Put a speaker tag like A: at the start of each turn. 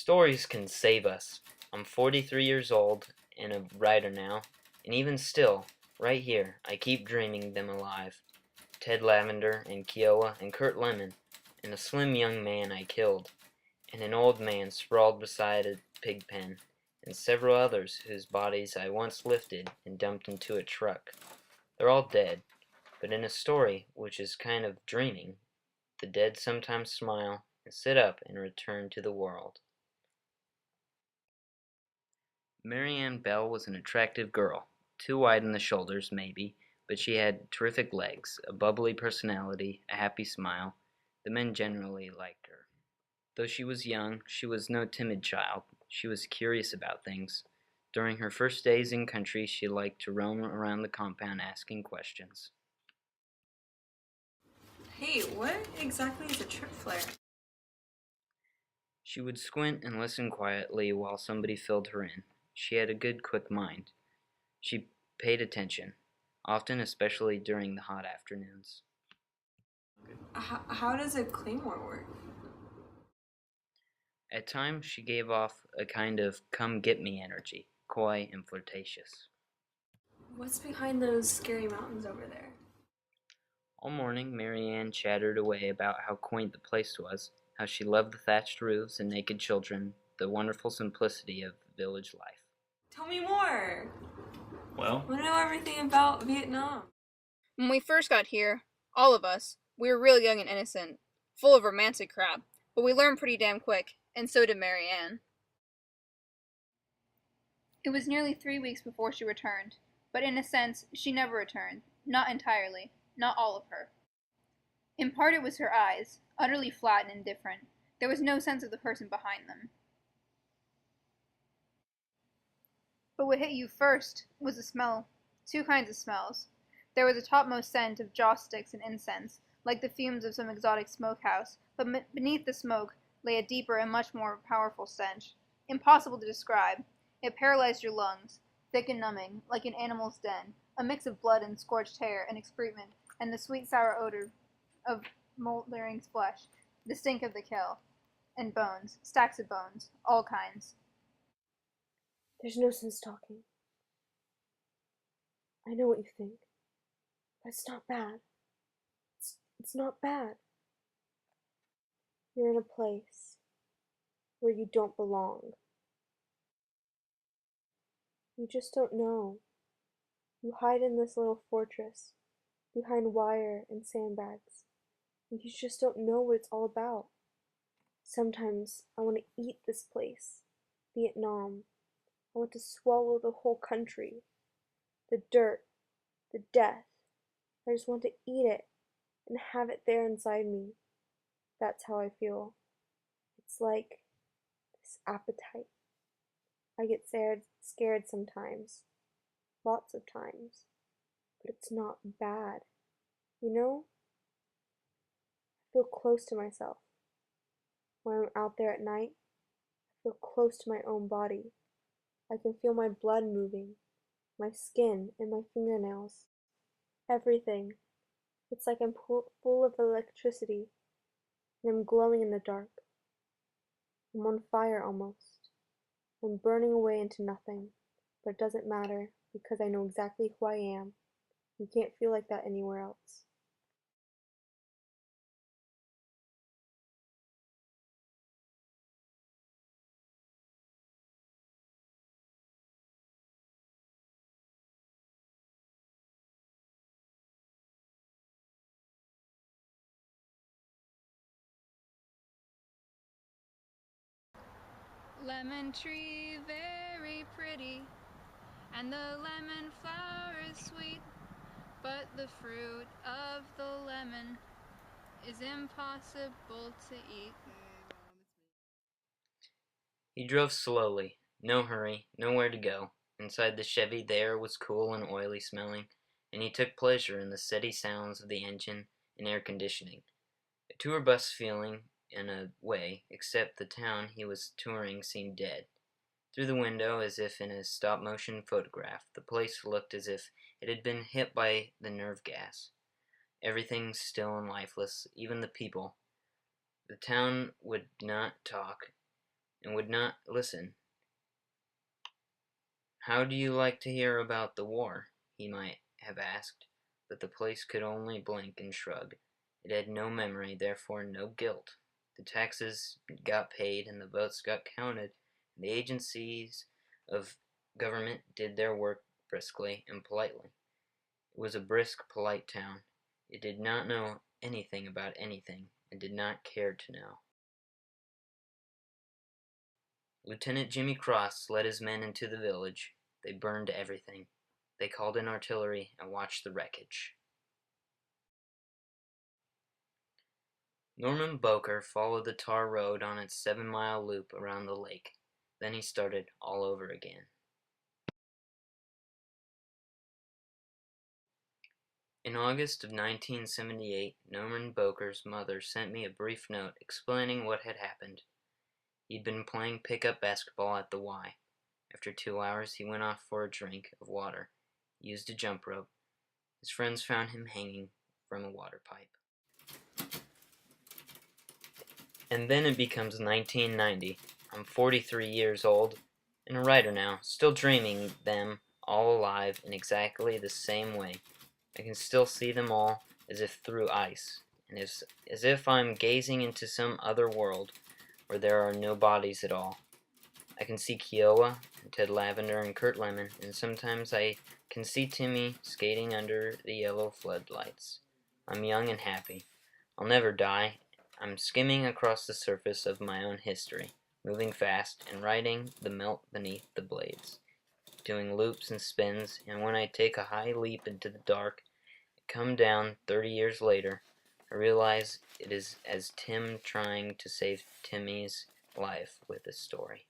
A: Stories can save us. I'm 43 years old and a writer now, and even still, right here, I keep dreaming them alive. Ted Lavender and Kiowa and Kurt Lemon, and a slim young man I killed, and an old man sprawled beside a pig pen, and several others whose bodies I once lifted and dumped into a truck. They're all dead, but in a story which is kind of dreaming, the dead sometimes smile and sit up and return to the world. Marianne Bell was an attractive girl, too wide in the shoulders, maybe, but she had terrific legs, a bubbly personality, a happy smile. The men generally liked her. Though she was young, she was no timid child. She was curious about things. During her first days in country, she liked to roam around the compound asking questions.
B: Hey, what exactly is a trip flare?
A: She would squint and listen quietly while somebody filled her in. She had a good, quick mind. She paid attention, often especially during the hot afternoons.
B: How does a claymore work?
A: At times she gave off a kind of come-get-me energy, coy and flirtatious.
B: What's behind those scary mountains over there?
A: All morning Marianne chattered away about how quaint the place was, how she loved the thatched roofs and naked children, the wonderful simplicity of village life.
B: Tell me more!
C: Well,
B: I want to know everything about Vietnam.
D: When we first got here, all of us, we were real young and innocent, full of romantic crap, but we learned pretty damn quick, and so did Marianne. It was nearly 3 weeks before she returned, but in a sense, she never returned. Not entirely. Not all of her. In part it was her eyes, utterly flat and indifferent. There was no sense of the person behind them. But what hit you first was the smell. Two kinds of smells. There was a topmost scent of joss sticks and incense, like the fumes of some exotic smokehouse, but beneath the smoke lay a deeper and much more powerful stench. Impossible to describe. It paralyzed your lungs, thick and numbing, like an animal's den, a mix of blood and scorched hair and excrement, and the sweet sour odor of smoldering flesh, the stink of the kill, and bones, stacks of bones, all kinds.
E: There's no sense talking. I know what you think, but it's not bad. It's not bad. You're in a place where you don't belong. You just don't know. You hide in this little fortress, behind wire and sandbags, and you just don't know what it's all about. Sometimes I want to eat this place, Vietnam. I want to swallow the whole country, the dirt, the death. I just want to eat it and have it there inside me. That's how I feel. It's like this appetite. I get scared sometimes, lots of times, but it's not bad. You know? I feel close to myself. When I'm out there at night, I feel close to my own body. I can feel my blood moving, my skin and my fingernails. Everything. It's like I'm full of electricity, and I'm glowing in the dark. I'm on fire almost. I'm burning away into nothing, but it doesn't matter because I know exactly who I am. You can't feel like that anywhere else.
D: Lemon tree very pretty, and the lemon flower is sweet, but the fruit of the lemon is impossible to eat.
A: He drove slowly, no hurry, nowhere to go. Inside the Chevy the air was cool and oily smelling, and he took pleasure in the steady sounds of the engine and air conditioning. A tour bus feeling, in a way, except the town he was touring seemed dead. Through the window, as if in a stop-motion photograph, the place looked as if it had been hit by the nerve gas. Everything still and lifeless, even the people. The town would not talk, and would not listen. "How do you like to hear about the war?" he might have asked, but the place could only blink and shrug. It had no memory, therefore no guilt. The taxes got paid and the votes got counted, and the agencies of government did their work briskly and politely. It was a brisk, polite town. It did not know anything about anything, and did not care to know. Lieutenant Jimmy Cross led his men into the village. They burned everything. They called in artillery and watched the wreckage. Norman Boker followed the tar road on its 7-mile loop around the lake. Then he started all over again. In August of 1978, Norman Boker's mother sent me a brief note explaining what had happened. He'd been playing pickup basketball at the Y. After 2 hours, he went off for a drink of water. He used a jump rope. His friends found him hanging from a water pipe. And then it becomes 1990. I'm 43 years old and a writer now, still dreaming them all alive in exactly the same way. I can still see them all as if through ice, and as if I'm gazing into some other world where there are no bodies at all. I can see Kiowa, and Ted Lavender, and Kurt Lemon, and sometimes I can see Timmy skating under the yellow floodlights. I'm young and happy. I'll never die. I'm skimming across the surface of my own history, moving fast and riding the melt beneath the blades, doing loops and spins, and when I take a high leap into the dark and come down 30 years later, I realize it is as Tim trying to save Timmy's life with a story.